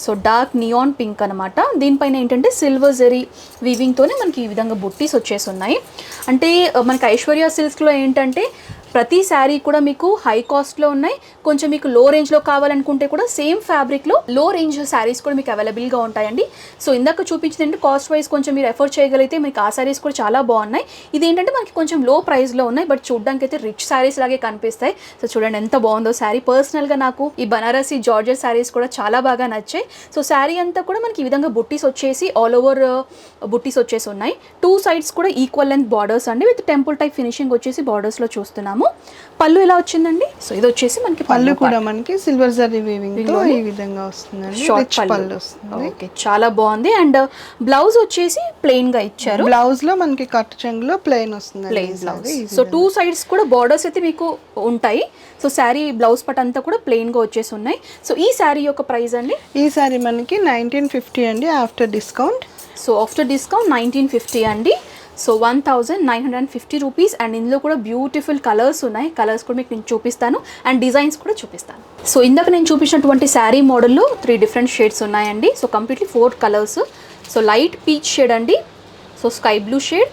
సో డార్క్ నియాన్ పింక్ అనమాట. దీనిపైన ఏంటంటే సిల్వర్ జరీ వీవింగ్తోనే మనకి ఈ విధంగా బుట్టీస్ వచ్చేసి ఉన్నాయి. అంటే మనకి ఐశ్వర్య సిల్క్స్లో ఏంటంటే ప్రతి శారీ కూడా మీకు హై కాస్ట్లో ఉన్నాయి. కొంచెం మీకు లో రేంజ్లో కావాలనుకుంటే కూడా సేమ్ ఫ్యాబ్రిక్లో లో రేంజ్ శారీస్ కూడా మీకు అవైలబుల్గా ఉంటాయండి. సో ఇందాక చూపించింది అంటే కాస్ట్ వైజ్ కొంచెం మీరు ఎఫర్ట్ చేయగలిగితే మీకు ఆ శారీస్ కూడా చాలా బాగున్నాయి. ఇది ఏంటంటే మనకి కొంచెం లో ప్రైస్లో ఉన్నాయి, బట్ చూడడానికి అయితే రిచ్ శారీస్ లాగే కనిపిస్తాయి. సో చూడండి ఎంత బాగుందో శారీ. పర్సనల్గా నాకు ఈ బనారసి జార్జెట్ శారీస్ కూడా చాలా బాగా నచ్చాయి. సో శారీ అంతా కూడా మనకి ఈ విధంగా బుట్టీస్ వచ్చేసి ఆల్ ఓవర్ బుట్టీస్ వచ్చేసి ఉన్నాయి. 2 సైడ్స్ కూడా ఈక్వల్ లెంత్ బార్డర్స్ అండి, విత్ టెంపుల్ టైప్ ఫినిషింగ్ వచ్చేసి బార్డర్స్లో చూస్తున్నాము. పళ్ళు ఎలా వచ్చిందండి? సో ఇది వచ్చేసి మనకి పళ్ళు కూడా మనకి సిల్వర్ జరీ వీవింగ్ తో ఈ విధంగా వస్తుందండి. షార్ట్ పళ్ళు వస్తుంది. ఓకే, చాలా బాగుంది. అండ్ బ్లౌజ్ వచ్చేసి ప్లెయిన్ గా ఇచ్చారు. బ్లౌజ్ లో మనకి కట్ చెంగులో ప్లెయిన్ వస్తుంది, ప్లెయిన్ బ్లౌజ్. సో 2 సైడ్స్ కూడా బార్డర్స్ అయితే మీకు ఉంటాయి. సో శారీ బ్లౌజ్ పట్ అంతా కూడా ప్లెయిన్ గా వచ్చేసి ఉన్నాయి. సో ఈ శారీ యొక్క ప్రైస్ అండి? ఈ శారీ మనకి 1950 అండి after discount. So after discount 1950 అండి. So 1950 rupees. అండ్ ఇందులో కూడా బ్యూటిఫుల్ కలర్స్ ఉన్నాయి. కలర్స్ కూడా మీకు నేను చూపిస్తాను అండ్ డిజైన్స్ కూడా చూపిస్తాను. సో ఇందాక నేను చూపించినటువంటి శారీ మోడల్లో 3 డిఫరెంట్ షేడ్స్ ఉన్నాయండి. So completely 4 colours. So light peach shade అండి, so sky blue shade,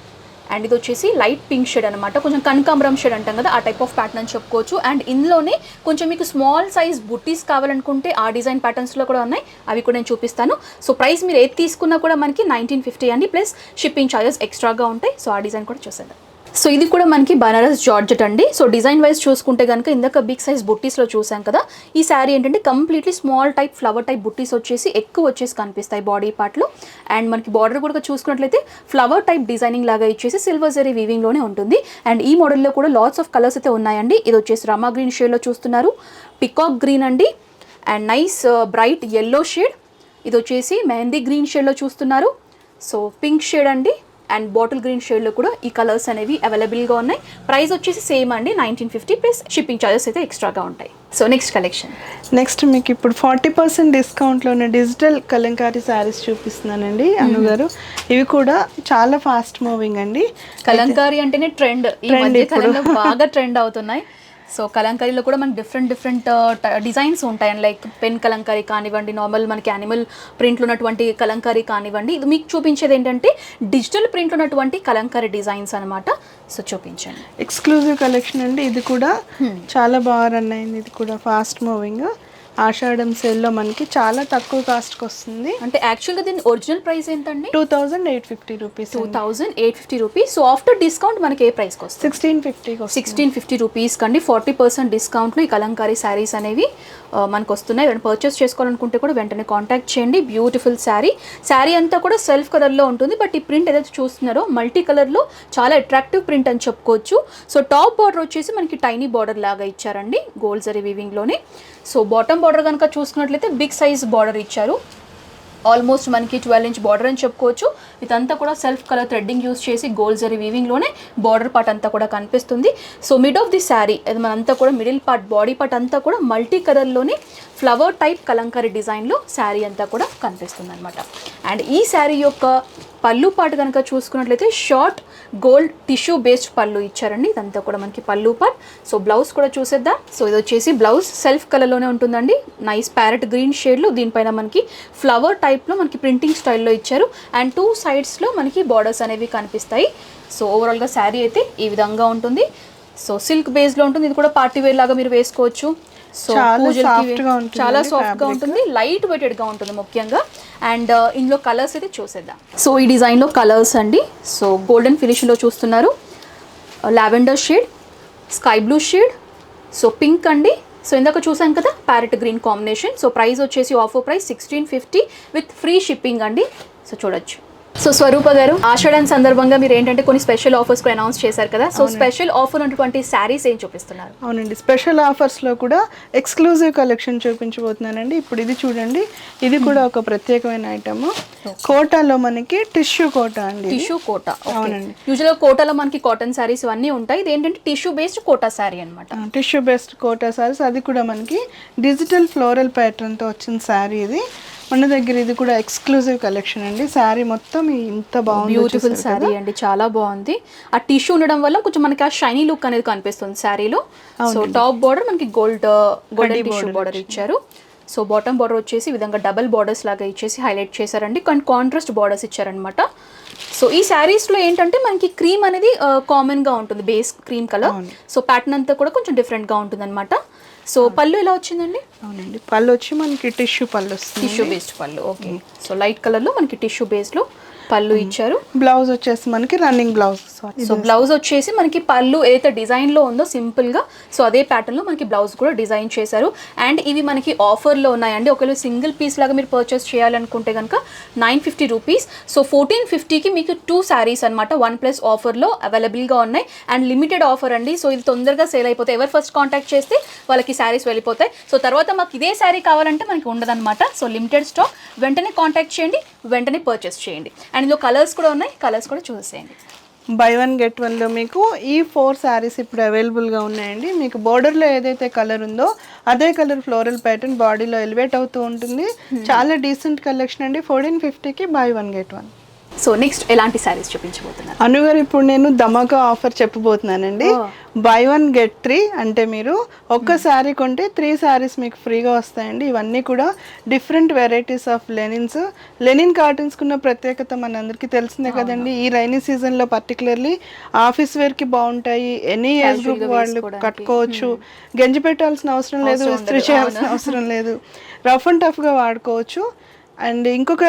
and ఇది వచ్చేసి లైట్ పింక్ షేడ్ అనమాట. కొంచెం కనకాంబరం షేడ్ అంటాం కదా, ఆ టైప్ ఆఫ్ ప్యాటర్న్ అని చెప్పుకోవచ్చు. అండ్ ఇందులోనే కొంచెం మీకు స్మాల్ సైజ్ బుట్టీస్ కావాలనుకుంటే ఆ డిజైన్ ప్యాటర్న్స్లో కూడా ఉన్నాయి, అవి కూడా నేను చూపిస్తాను. సో ప్రైస్ మీరు ఏది తీసుకున్నా కూడా మనకి 1950 అండి, ప్లస్ షిప్పింగ్ ఛార్జెస్ ఎక్స్ట్రాగా ఉంటాయి. సో ఆ డిజైన్ కూడా చూసేద్దాం. సో ఇది కూడా మనకి బనారస్ జార్జెట్ అండి. సో డిజైన్ వైజ్ చూసుకుంటే కనుక ఇందాక బిగ్ సైజ్ బుట్టీస్లో చూసాం కదా, ఈ శారీ ఏంటంటే completely small type flower type buttis వచ్చేసి ఎక్కువ వచ్చేసి కనిపిస్తాయి బాడీ పార్ట్లో. అండ్ మనకి బార్డర్ కూడా చూసుకున్నట్లయితే ఫ్లవర్ టైప్ డిజైనింగ్ లాగా ఇచ్చేసి సిల్వర్ జరీ వీవింగ్లోనే ఉంటుంది. అండ్ ఈ మోడల్లో కూడా లాట్స్ ఆఫ్ కలర్స్ అయితే ఉన్నాయండి. ఇది వచ్చేసి రమా గ్రీన్ షేడ్లో చూస్తున్నారు, పికాక్ గ్రీన్ అండి, and nice bright yellow shade. ఇది వచ్చేసి మెహందీ గ్రీన్ షేడ్లో చూస్తున్నారు, సో పింక్ షేడ్ అండి, అండ్ బాటిల్ గ్రీన్ షేడ్లో కూడా ఈ కలర్స్ అనేవి అవైలబుల్గా ఉన్నాయి. ప్రైస్ వచ్చేసి సేమ్ అండి 1950, ప్లస్ షిప్పింగ్ ఛార్జెస్ అయితే ఎక్స్ట్రాగా ఉంటాయి. So next collection. నెక్స్ట్ మీకు ఇప్పుడు 40% డిస్కౌంట్లో ఉన్న డిజిటల్ కలంకారీ శారీస్ చూపిస్తున్నానండి అను గారు. ఇవి కూడా చాలా ఫాస్ట్ మూవింగ్ అండి. కలంకారీ అంటేనే ట్రెండ్, ఈ మధ్య కాలంలో బాగా ట్రెండ్ అవుతున్నాయి. సో కలంకారీలో కూడా మనకి డిఫరెంట్ డిజైన్స్ ఉంటాయండి. లైక్ పెన్ కలంకారీ కానివ్వండి, నార్మల్ మనకి యానిమల్ ప్రింట్లు ఉన్నటువంటి కలంకారీ కానివ్వండి. ఇది మీకు చూపించేది ఏంటంటే డిజిటల్ ప్రింట్ ఉన్నటువంటి కలంకారీ డిజైన్స్ అనమాట. సో చూపించండి. ఎక్స్క్లూజివ్ కలెక్షన్ అండి. ఇది కూడా చాలా బాగా రన్ అయింది. ఇది కూడా ఫాస్ట్ మూవింగ్. ఆషాఢం సేల్లో మనకి చాలా తక్కువ కాస్ట్కి వస్తుంది. అంటే యాక్చువల్గా దీని ఒరిజినల్ ప్రైస్ ఏంటండి? 2850 rupees. 2850 rupees. So after discount మనకి ఏ ప్రైస్కి వస్తుంది? 1650 రూపీస్ కండి. 40% డిస్కౌంట్లో ఈ కలంకారీ శారీస్ అనేవి మనకు వస్తున్నాయి. ఏమైనా పర్చేస్ చేసుకోవాలనుకుంటే కూడా వెంటనే కాంటాక్ట్ చేయండి. బ్యూటిఫుల్ శారీ అంతా కూడా సెల్ఫ్ కలర్లో ఉంటుంది, బట్ ఈ ప్రింట్ ఏదైతే చూస్తున్నారో మల్టీ కలర్లో చాలా అట్రాక్టివ్ ప్రింట్ అని చెప్పుకోవచ్చు. సో టాప్ బార్డర్ వచ్చేసి మనకి టైనీ బార్డర్ లాగా ఇచ్చారండి, గోల్డ్ జరీ వీవింగ్లోనే. సో బాటమ్ బార్డర్ కనుక చూసుకున్నట్లయితే బిగ్ సైజ్ బార్డర్ ఇచ్చారు, ఆల్మోస్ట్ మనకి 12 ఇంచ్ బార్డర్ అని చెప్పుకోవచ్చు. ఇదంతా కూడా సెల్ఫ్ కలర్ థ్రెడ్డింగ్ యూస్ చేసి గోల్డ్ జరీ వీవింగ్లోనే బార్డర్ పార్ట్ అంతా కూడా కనిపిస్తుంది. So mid of the sari అది మనంతా కూడా మిడిల్ పార్ట్ బాడీ పార్ట్ అంతా కూడా మల్టీ కలర్లోనే ఫ్లవర్ టైప్ కలంకారీ డిజైన్లో శారీ అంతా కూడా కనిపిస్తుంది అనమాట. అండ్ ఈ శారీ యొక్క పళ్ళు పార్ట్ కనుక చూసుకున్నట్లయితే షార్ట్ గోల్డ్ టిష్యూ బేస్డ్ పళ్ళు ఇచ్చారండి. ఇదంతా కూడా మనకి పళ్ళు పార్ట్. సో బ్లౌజ్ కూడా చూసేద్దాం. సో ఇది వచ్చేసి బ్లౌజ్ సెల్ఫ్ కలర్లోనే ఉంటుందండి. నైస్ ప్యారెట్ గ్రీన్ షేడ్లో దీనిపైన మనకి ఫ్లవర్ టైప్లో మనకి ప్రింటింగ్ స్టైల్లో ఇచ్చారు. అండ్ 2 సైడ్స్లో మనకి బార్డర్స్ అనేవి కనిపిస్తాయి. సో ఓవరాల్గా శారీ అయితే ఈ విధంగా ఉంటుంది. సో సిల్క్ బేస్లో ఉంటుంది. ఇది కూడా పార్టీ వేర్ లాగా మీరు వేసుకోవచ్చు. సో చాలా సాఫ్ట్గా ఉంటుంది, లైట్ వెయిటెడ్గా ఉంటుంది ముఖ్యంగా. అండ్ ఇందులో కలర్స్ అయితే చూసేద్దాం. సో ఈ డిజైన్లో కలర్స్ అండి. సో గోల్డెన్ ఫినిష్లో చూస్తున్నారు, lavender shade, sky blue shade, so pink అండి. సో ఇందాక చూసాం కదా parrot green combination. So price వచ్చేసి offer price 1650 with free shipping అండి. సో చూడొచ్చు. సో స్వరూప గారు, ఆషాఢం సందర్భంగా మీరు ఏంటంటే కొన్ని స్పెషల్ ఆఫర్స్ కూడా అనౌన్స్ చేశారు కదా. సో స్పెషల్ ఆఫర్ ఉన్నటువంటి శారీస్ ఏం చూపిస్తున్నారు? అవునండి, స్పెషల్ ఆఫర్స్లో కూడా ఎక్స్క్లూజివ్ కలెక్షన్ చూపించబోతున్నానండి. ఇప్పుడు ఇది చూడండి, ఇది కూడా ఒక ప్రత్యేకమైన ఐటమ్. కోటాలో మనకి టిష్యూ కోటా అండి. టిష్యూ కోటా, అవునండి. యూజువల్గా కోటాలో మనకి కాటన్ శారీస్ ఇవన్నీ ఉంటాయి. ఇది ఏంటంటే టిష్యూ బేస్డ్ కోటా శారీ అనమాట. టిష్యూ బేస్డ్ కోటా శారీస్, అది కూడా మనకి డిజిటల్ ఫ్లోరల్ ప్యాటర్న్తో వచ్చిన శారీ ఇది. మన దగ్గర ఇది కూడా ఎక్స్క్లూజివ్ కలెక్షన్ అండి. శారీ మొత్తం ఇంత బాగుంది, బ్యూటిఫుల్ శారీ అండి, చాలా బాగుంది. ఆ టిష్యూ ఉండడం వల్ల కొంచెం మనకి ఆ షైనీ లుక్ అనేది కనిపిస్తుంది శారీలో. సో టాప్ బార్డర్ మనకి గోల్డెన్ టిష్యూ బార్డర్ ఇచ్చారు. సో బాటమ్ బార్డర్ వచ్చేసి ఈ విధంగా డబల్ బార్డర్స్ లాగా ఇచ్చేసి హైలైట్ చేశారండి. కానీ కాంట్రాస్ట్ బార్డర్స్ ఇచ్చారనమాట. సో ఈ శారీస్లో ఏంటంటే మనకి క్రీమ్ అనేది కామన్గా ఉంటుంది, base cream colour. So pattern అంతా కూడా కొంచెం డిఫరెంట్గా ఉంటుంది అనమాట. సో పళ్ళు ఎలా వచ్చిందండి? అవునండి, పళ్ళు వచ్చి మనకి టిష్యూ పళ్ళు వస్తుంది, టిష్యూ బేస్డ్ పళ్ళు. ఓకే, సో లైట్ కలర్లో మనకి టిష్యూ బేస్లో పళ్ళు ఇచ్చారు. బ్లౌజ్ వచ్చేసి మనకి రన్నింగ్ బ్లౌజ్. సో బ్లౌజ్ వచ్చేసి మనకి పళ్ళు ఏదైతే డిజైన్లో ఉందో సింపుల్గా, సో అదే ప్యాటర్న్లో మనకి బ్లౌజ్ కూడా డిజైన్ చేశారు. అండ్ ఇవి మనకి ఆఫర్లో ఉన్నాయండి. ఒకవేళ సింగిల్ పీస్ లాగా మీరు పర్చేస్ చేయాలనుకుంటే కనుక 950 రూపీస్. సో 1450కి మీకు 2 శారీస్ అనమాట 1+ ఆఫర్లో అవైలబుల్గా ఉన్నాయి. అండ్ లిమిటెడ్ ఆఫర్ అండి. సో ఇది తొందరగా సేల్ అయిపోతాయి. ఎవరు ఫస్ట్ కాంటాక్ట్ చేస్తే వాళ్ళకి శారీస్ వెళ్ళిపోతాయి. సో తర్వాత మాకు ఇదే శారీ కావాలంటే మనకి ఉండదన్నమాట. సో లిమిటెడ్ స్టాక్, వెంటనే కాంటాక్ట్ చేయండి, వెంటనే పర్చేస్ చేయండి. అండ్ ఇందులో కలర్స్ కూడా ఉన్నాయి, కలర్స్ కూడా చూసేయండి. బై 1 గెట్ 1లో మీకు ఈ 4 శారీస్ ఇప్పుడు అవైలబుల్గా ఉన్నాయండి. మీకు బోర్డర్లో ఏదైతే కలర్ ఉందో అదే కలర్ ఫ్లోరల్ ప్యాటర్న్ బాడీలో ఎలివేట్ అవుతూ ఉంటుంది. చాలా డీసెంట్ కలెక్షన్ అండి. 1450కి బై 1 గెట్ 1. సో నెక్స్ట్ ఎలాంటి శారీస్ చూపించబోతున్నారు? అనుగారు, ఇప్పుడు నేను ధమాకా ఆఫర్ చెప్పబోతున్నానండి. బై 1 గెట్ 3 అంటే మీరు ఒక్క శారీ కొంటే 3 శారీస్ మీకు ఫ్రీగా వస్తాయండి. ఇవన్నీ కూడా different varieties of linens. Lenin cottons కున్న ప్రత్యేకత మనందరికీ తెలిసిందే కదండి. ఈ రైనీ సీజన్లో పర్టికులర్లీ ఆఫీస్ వేర్కి బాగుంటాయి. ఎనీ ఏజ్ గ్రూప్ వాళ్ళు కట్టుకోవచ్చు. గంజి పెట్టాల్సిన అవసరం లేదు, ఇస్త్రీ చేయాల్సిన అవసరం లేదు. రఫ్ అండ్ టఫ్గా వాడుకోవచ్చు. అండ్ ఇంకొక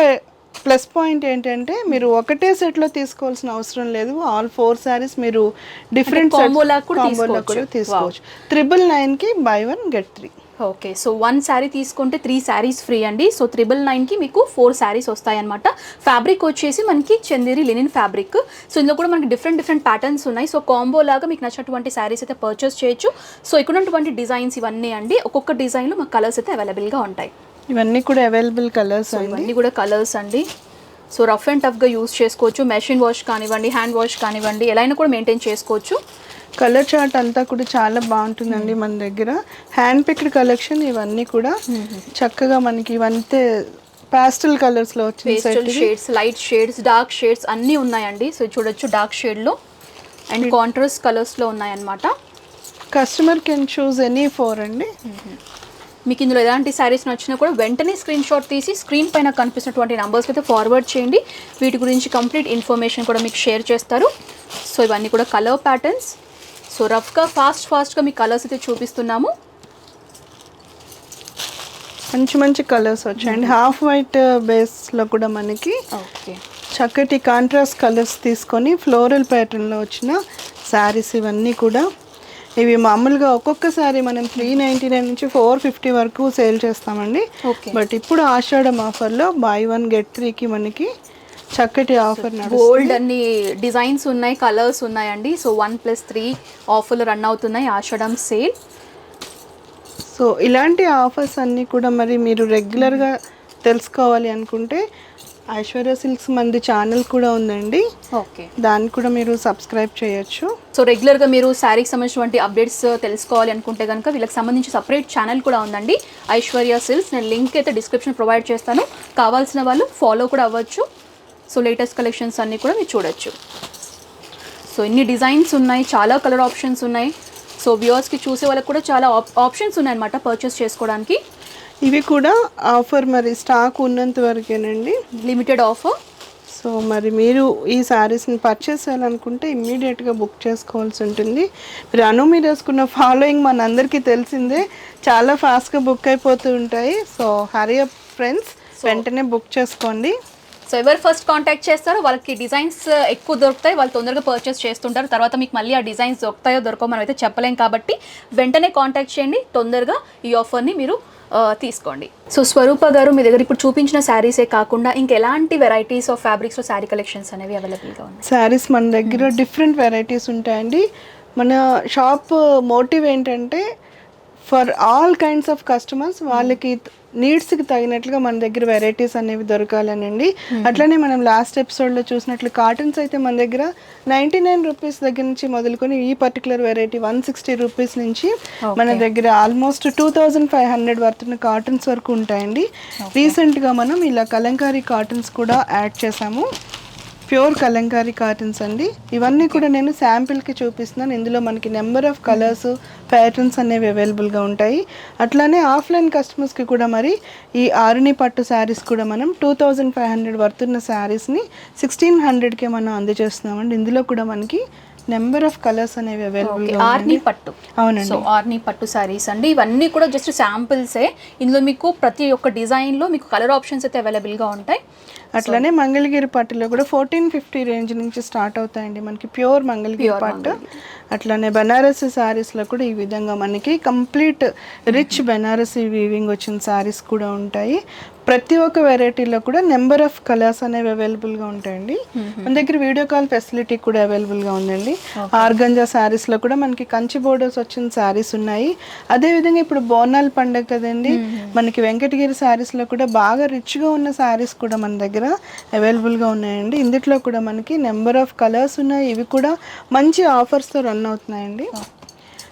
ప్లస్ పాయింట్ ఏంటంటే మీరు ఒకటే సెట్లో తీసుకోవాల్సిన అవసరం లేదు. ఆల్ 4 శారీస్ మీరు డిఫరెంట్ కాంబోలా కూడా తీసుకోవచ్చు. 999కి buy 1 get 3. Okay, so 1 sari తీసుకుంటే 3 శారీస్ ఫ్రీ అండి. సో 999కి మీకు 4 శారీస్ వస్తాయన్నమాట. ఫ్యాబ్రిక్ వచ్చేసి మనకి చందేరి లినిన్ ఫ్యాబ్రిక్. సో ఇందులో కూడా మనకి డిఫరెంట్ ప్యాటర్న్స్ ఉన్నాయి. సో కాంబో లాగా మీకు నచ్చినటువంటి శారీస్ అయితే పర్చేస్ చేయొచ్చు. సో ఇక్కడ ఉన్నటువంటి డిజైన్స్ ఇవన్నీ అండి. ఒక్కొక్క డిజైన్లో మాకు కలర్స్ అయితే అవైలబుల్గా ఉంటాయి. ఇవన్నీ కూడా అవైలబుల్ కలర్స్, ఇవన్నీ కూడా కలర్స్ అండి. సో రఫ్ అండ్ టఫ్గా యూస్ చేసుకోవచ్చు. మెషిన్ వాష్ కానివ్వండి, హ్యాండ్ వాష్ కానివ్వండి, ఎలా అయినా కూడా మెయింటైన్ చేసుకోవచ్చు. కలర్ చార్ట్ అంతా కూడా చాలా బాగుంటుందండి మన దగ్గర. హ్యాండ్ పిక్డ్ కలెక్షన్ ఇవన్నీ కూడా చక్కగా మనకి ఇవంతే పాస్టల్ కలర్స్లో వచ్చిన shades, light shades, dark shades అన్నీ ఉన్నాయండి. సో చూడొచ్చు డార్క్ షేడ్లో అండ్ కాంట్రాస్ట్ కలర్స్లో ఉన్నాయన్నమాట. కస్టమర్ కెన్ చూస్ ఎనీ 4 అండి. మీకు ఇందులో ఎలాంటి శారీస్ నచ్చినా కూడా వెంటనే స్క్రీన్ షాట్ తీసి స్క్రీన్ పైన కనిపిస్తున్నటువంటి నెంబర్స్కి అయితే ఫార్వర్డ్ చేయండి. వీటి గురించి కంప్లీట్ ఇన్ఫర్మేషన్ కూడా మీకు షేర్ చేస్తారు. సో ఇవన్నీ కూడా కలర్ ప్యాటర్న్స్. సో రఫ్గా ఫాస్ట్గా మీ కలర్స్ అయితే చూపిస్తున్నాము. మంచి కలర్స్ వచ్చాయండి. హాఫ్ వైట్ బేస్లో కూడా మనకి ఓకే చక్కటి కాంట్రాస్ట్ కలర్స్ తీసుకొని ఫ్లోరల్ ప్యాటర్న్లో వచ్చిన శారీస్ ఇవన్నీ కూడా. ఇవి మామూలుగా ఒక్కొక్క సారీ మనం 399 నుంచి 450 వరకు సేల్ చేస్తామండి. బట్ ఇప్పుడు ఆషాఢం ఆఫర్లో బై 1 గెట్ 3కి మనకి చక్కటి ఆఫర్ నడుస్తుంది. గోల్డ్ అన్ని డిజైన్స్ ఉన్నాయి, కలర్స్ ఉన్నాయండి. సో 1+3 ఆఫర్లు రన్ అవుతున్నాయి ఆషాఢం సేల్. సో ఇలాంటి ఆఫర్స్ అన్నీ కూడా మరి మీరు రెగ్యులర్గా తెలుసుకోవాలి అనుకుంటే ఐశ్వర్య సిల్క్స్ మంది ఛానల్ కూడా ఉందండి, ఓకే. దాన్ని కూడా మీరు సబ్స్క్రైబ్ చేయొచ్చు. సో రెగ్యులర్గా మీరు శారీకి సంబంధించినటువంటి అప్డేట్స్ తెలుసుకోవాలి అనుకుంటే కనుక వీళ్ళకి సంబంధించి సపరేట్ ఛానల్ కూడా ఉందండి, ఐశ్వర్య సిల్క్స్. నేను లింక్ అయితే డిస్క్రిప్షన్ ప్రొవైడ్ చేస్తాను, కావాల్సిన వాళ్ళు ఫాలో కూడా అవ్వచ్చు. సో లేటెస్ట్ కలెక్షన్స్ అన్నీ కూడా మీరు చూడొచ్చు. సో ఇన్ని డిజైన్స్ ఉన్నాయి, చాలా కలర్ ఆప్షన్స్ ఉన్నాయి. సో వ్యూవర్స్కి చూసే వాళ్ళకి కూడా చాలా ఆప్షన్స్ ఉన్నాయన్నమాట పర్చేస్ చేసుకోవడానికి. ఇవి కూడా ఆఫర్, మరి స్టాక్ ఉన్నంత వరకేనండి, లిమిటెడ్ ఆఫర్. సో మరి మీరు ఈ శారీస్ని పర్చేస్ చేయాలనుకుంటే ఇమ్మీడియట్గా బుక్ చేసుకోవాల్సి ఉంటుంది. మీరు మీరు వేసుకున్న ఫాలోయింగ్ మనందరికీ తెలిసిందే, చాలా ఫాస్ట్గా బుక్ అయిపోతూ ఉంటాయి. సో హరీ అప్ ఫ్రెండ్స్, వెంటనే బుక్ చేసుకోండి. సో ఎవరు ఫస్ట్ కాంటాక్ట్ చేస్తారో వాళ్ళకి డిజైన్స్ ఎక్కువ దొరుకుతాయి, వాళ్ళు తొందరగా పర్చేస్ చేస్తుంటారు. తర్వాత మీకు మళ్ళీ ఆ డిజైన్స్ దొరుకుతాయో దొరకో మనం అయితే చెప్పలేం, కాబట్టి వెంటనే కాంటాక్ట్ చేయండి, తొందరగా ఈ ఆఫర్ని మీరు తీసుకోండి. సో స్వరూప గారు, మీ దగ్గర ఇప్పుడు చూపించిన శారీసే కాకుండా ఇంకెలాంటి వెరైటీస్ ఆఫ్ ఫ్యాబ్రిక్స్లో శారీ కలెక్షన్స్ అనేవి అవైలబుల్గా ఉన్నాయి? శారీస్ మన దగ్గర డిఫరెంట్ వెరైటీస్ ఉంటాయండి. మన షాప్ మోటివ్ ఏంటంటే for all kinds of customers, వాళ్ళకి నీడ్స్కి తగినట్లుగా మన దగ్గర వెరైటీస్ అనేవి దొరకాలనండి. అట్లనే మనం లాస్ట్ ఎపిసోడ్లో చూసినట్లు కాటన్స్ అయితే మన దగ్గర 99 రూపీస్ దగ్గర నుంచి మొదలుకొని ఈ పర్టికులర్ వెరైటీ 160 రూపీస్ నుంచి మన దగ్గర ఆల్మోస్ట్ 2500 వర్తున్న కాటన్స్ వరకు ఉంటాయండి. రీసెంట్గా మనం ఇలా కలంకారీ కాటన్స్ కూడా యాడ్ చేసాము, ప్యూర్ కలంకారీ కాటన్స్ అండి. ఇవన్నీ కూడా నేను శాంపిల్కి చూపిస్తున్నాను. ఇందులో మనకి నెంబర్ ఆఫ్ కలర్స్, ప్యాటర్న్స్ అనేవి అవైలబుల్గా ఉంటాయి. అట్లానే ఆఫ్లైన్ కస్టమర్స్కి కూడా మరి ఈ ఆరుని పట్టు శారీస్ కూడా మనం 2500 వర్తున్న శారీస్ని 1600కే మనం అందజేస్తున్నామండి. ఇందులో కూడా మనకి నెంబర్ ఆఫ్ కలర్స్ అనేవి అవైలబుల్గా ఆర్ని పట్టు. అవునండి, సో ఆర్ని పట్టు శారీస్ అండి. ఇవన్నీ కూడా జస్ట్ శాంపిల్సే, ఇందులో మీకు ప్రతి ఒక్క డిజైన్లో మీకు కలర్ ఆప్షన్స్ అయితే అవైలబుల్గా ఉంటాయి. అట్లానే మంగళగిరి పట్టులో కూడా 1450 రేంజ్ నుంచి స్టార్ట్ అవుతాయండి మనకి ప్యూర్ మంగళగిరి పట్టు. అట్లానే బనారసి శారీస్లో కూడా ఈ విధంగా మనకి కంప్లీట్ రిచ్ బనారసి వీవింగ్ వచ్చిన శారీస్ కూడా ఉంటాయి. ప్రతి ఒక్క వెరైటీలో కూడా నెంబర్ ఆఫ్ కలర్స్ అనేవి అవైలబుల్గా ఉంటాయండి. మన దగ్గర వీడియో కాల్ ఫెసిలిటీ కూడా అవైలబుల్గా ఉందండి. ఆర్గంజా శారీస్లో కూడా మనకి కంచి బోర్డర్స్ వచ్చిన శారీస్ ఉన్నాయి. అదేవిధంగా ఇప్పుడు బోనాల పండుగ కదండి, మనకి వెంకటగిరి శారీస్లో కూడా బాగా రిచ్గా ఉన్న శారీస్ కూడా మన దగ్గర అవైలబుల్గా ఉన్నాయండి. ఇందులో కూడా మనకి నెంబర్ ఆఫ్ కలర్స్ ఉన్నాయి. ఇవి కూడా మంచి ఆఫర్స్తో రన్ అవుతున్నాయండి.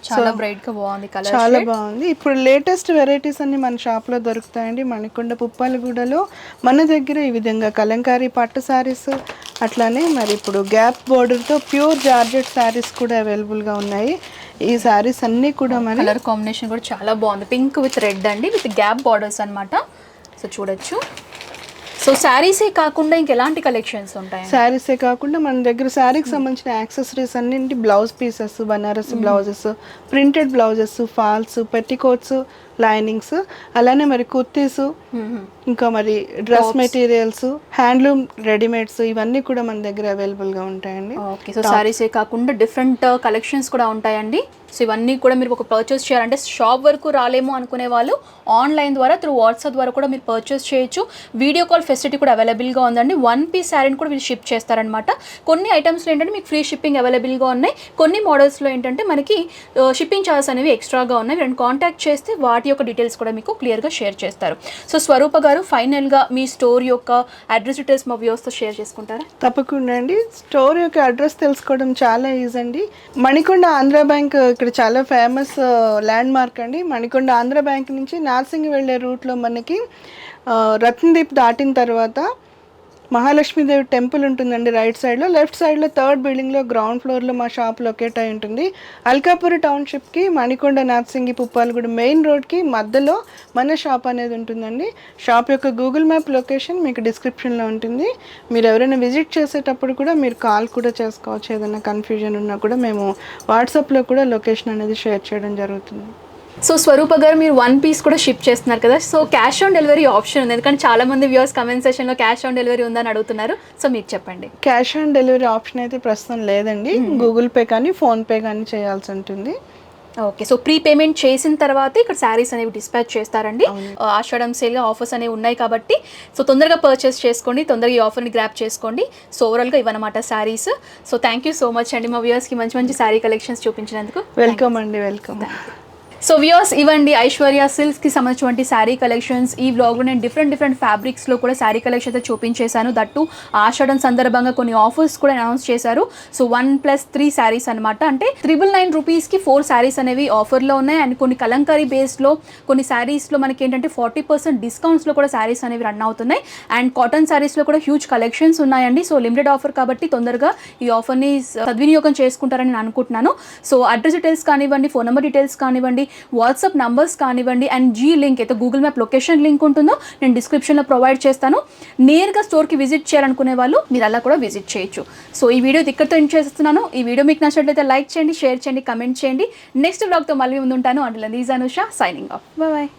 చాలా బ్రైట్ గా బాగుంది కలర్, చాలా బాగుంది. ఇప్పుడు లేటెస్ట్ వెరైటీస్ అన్ని మన షాప్లో దొరుకుతాయండి. మణికొండ పుప్పాలగూడలో మన దగ్గర ఈ విధంగా కలంకారీ పట్టు శారీస్, అట్లానే మరి ఇప్పుడు గ్యాప్ బోర్డర్తో ప్యూర్ జార్జెట్ శారీస్ కూడా అవైలబుల్గా ఉన్నాయి. ఈ శారీస్ అన్నీ కూడా మన కలర్ కాంబినేషన్ కూడా చాలా బాగుంది, పింక్ విత్ రెడ్ అండి, విత్ గ్యాప్ బార్డర్స్ అన్నమాట. సో చూడొచ్చు. సో శారీసే కాకుండా ఇంకెలాంటి కలెక్షన్స్ ఉంటాయి? శారీసే కాకుండా మన దగ్గర శారీకి సంబంధించిన యాక్సెసరీస్ అన్నింటి blouse pieces, Banarasi blouses, printed blouses, falls, petticoats, linings, అలానే మరి కుర్తీస్, ఇంకా మరి డ్రెస్ మెటీరియల్స్, హ్యాండ్లూమ్ రెడీమేడ్స్, ఇవన్నీ కూడా మన దగ్గర అవైలబుల్గా ఉంటాయండి. ఓకే. సో శారీసే కాకుండా డిఫరెంట్ కలెక్షన్స్ కూడా ఉంటాయండి. సో ఇవన్నీ కూడా మీరు ఒక పర్చేస్ చేయాలంటే షాప్ వరకు రాలేమో అనుకునే వాళ్ళు ఆన్లైన్ ద్వారా త్రూ వాట్సాప్ ద్వారా కూడా మీరు పర్చేస్ చేయొచ్చు. వీడియో కాల్ ఫెసిలిటీ కూడా అవైలబుల్గా ఉందండి. 1 పీస్ శారీని కూడా మీరు షిప్ చేస్తారనమాట. కొన్ని ఐటమ్స్లో ఏంటంటే మీకు ఫ్రీ షిప్పింగ్ అవైలబుల్గా ఉన్నాయి, కొన్ని మోడల్స్లో ఏంటంటే మనకి షిప్పింగ్ ఛార్జెస్ అనేవి ఎక్స్ట్రాగా ఉన్నాయి. మీరు కాంటాక్ట్ చేస్తే వాటి యొక్క డీటెయిల్స్ కూడా మీకు క్లియర్గా షేర్ చేస్తారు. సో స్వరూప గారు, ఫైనల్గా మీ స్టోర్ యొక్క అడ్రస్ డీటెయిల్స్ మా వ్యూవర్స్తో షేర్ చేసుకుంటారా? తప్పకుండా అండి. స్టోర్ యొక్క అడ్రస్ తెలుసుకోవడం చాలా ఈజీ అండి. మణికొండ ఆంధ్ర బ్యాంక్ ఇక్కడ చాలా ఫేమస్ ల్యాండ్ మార్క్ అండి. మణికొండ ఆంధ్ర బ్యాంక్ నుంచి నార్సింగ్ వెళ్ళే రూట్లో మనకి రత్నదీప్ దాటిన తర్వాత మహాలక్ష్మీదేవి టెంపుల్ ఉంటుందండి రైట్ సైడ్లో. లెఫ్ట్ సైడ్లో 3rd బిల్డింగ్లో గ్రౌండ్ ఫ్లోర్లో మా షాప్ లొకేట్ అయి ఉంటుంది. అల్కాపురి టౌన్షిప్కి మణికొండ నార్సింగి పుప్పాలగూడ మెయిన్ రోడ్కి మధ్యలో మన షాప్ అనేది ఉంటుందండి. షాప్ యొక్క గూగుల్ మ్యాప్ లొకేషన్ మీకు డిస్క్రిప్షన్లో ఉంటుంది. మీరు ఎవరైనా విజిట్ చేసేటప్పుడు కూడా మీరు కాల్ కూడా చేసుకోవచ్చు. ఏదైనా కన్ఫ్యూజన్ ఉన్నా కూడా మేము వాట్సాప్లో కూడా లొకేషన్ అనేది షేర్ చేయడం జరుగుతుంది. సో స్వరూప గారు, మీరు 1 పీస్ కూడా షిప్ చేస్తున్నారు కదా, so cash on delivery option ఉంది? ఎందుకంటే చాలా మంది వ్యూవర్స్ కమెంట్ సెషన్లో క్యాష్ ఆన్ డెలివరీ ఉందని అడుగుతున్నారు. సో మీకు చెప్పండి. క్యాష్ ఆన్ డెలివరీ ఆప్షన్ అయితే ప్రస్తుతం లేదండి. గూగుల్ పే కానీ ఫోన్పే కానీ చేయాల్సి ఉంటుంది. ఓకే. సో ప్రీ పేమెంట్ చేసిన తర్వాత ఇక్కడ శారీస్ అనేవి డిస్పాచ్ చేస్తారండి. ఆషాఢం సేల్గా ఆఫర్స్ అనేవి ఉన్నాయి కాబట్టి సో తొందరగా పర్చేస్ చేసుకోండి, తొందరగా ఈ ఆఫర్ని గ్రాప్ చేసుకోండి. సో ఓవరాల్గా ఇవన్నమాట saris. So thank you so much అండి మా వ్యూవర్స్కి మంచి మంచి శారీ కలెక్షన్స్ చూపించినందుకు. వెల్కమ్ అండి, వెల్కమ్. సో వ్యూయర్స్ ఇవ్వండి ఐశ్వర్య సిల్క్స్కి సంబంధించినటువంటి శారీ కలెక్షన్స్. ఈ వ్లాగ్లో నేను డిఫరెంట్ ఫ్యాబ్రిక్స్లో కూడా శారీ కలెక్షన్ అయితే చూపించేశాను. దట్టు ఆషాఢం సందర్భంగా కొన్ని ఆఫర్స్ కూడా అనౌన్స్ చేశారు. సో 1+3 శారీస్ అనమాట. అంటే 999 రూపీస్కి 4 శారీస్ అనేవి ఆఫర్లో ఉన్నాయి. అండ్ కొన్ని కలంకారీ బేస్లో కొన్ని శారీస్లో మనకి ఏంటంటే 40% డిస్కౌంట్స్లో కూడా శారీస్ అనేవి రన్ అవుతున్నాయి. అండ్ కాటన్ శారీస్లో కూడా హ్యూజ్ కలెక్షన్స్ ఉన్నాయండి. సో లిమిటెడ్ ఆఫర్ కాబట్టి తొందరగా ఈ ఆఫర్ని సద్వినియోగం చేసుకుంటారని నేను అనుకుంటున్నాను. సో అడ్రస్ డీటెయిల్స్ కానివ్వండి, ఫోన్ నెంబర్ డీటెయిల్స్ కానివ్వండి, వాట్సాప్ నంబర్స్ కానివ్వండి, అండ్ జీ లింక్ అయితే గూగుల్ మ్యాప్ లొకేషన్ లింక్ ఉంటుందో నేను డిస్క్రిప్షన్లో ప్రొవైడ్ చేస్తాను. నేరుగా స్టోర్కి విజిట్ చేయాలనుకునే వాళ్ళు మీరు అలా కూడా విజిట్ చేయొచ్చు. సో ఈ వీడియో ఇక్కడితో ఎండ్ చేస్తున్నాను. ఈ వీడియో మీకు నచ్చినట్లయితే లైక్ చేయండి, షేర్ చేయండి, కమెంట్ చేయండి. నెక్స్ట్ వ్లాగ్తో మళ్ళీ ముందుంటాను. అంటుల this Anusha signing off. Bye.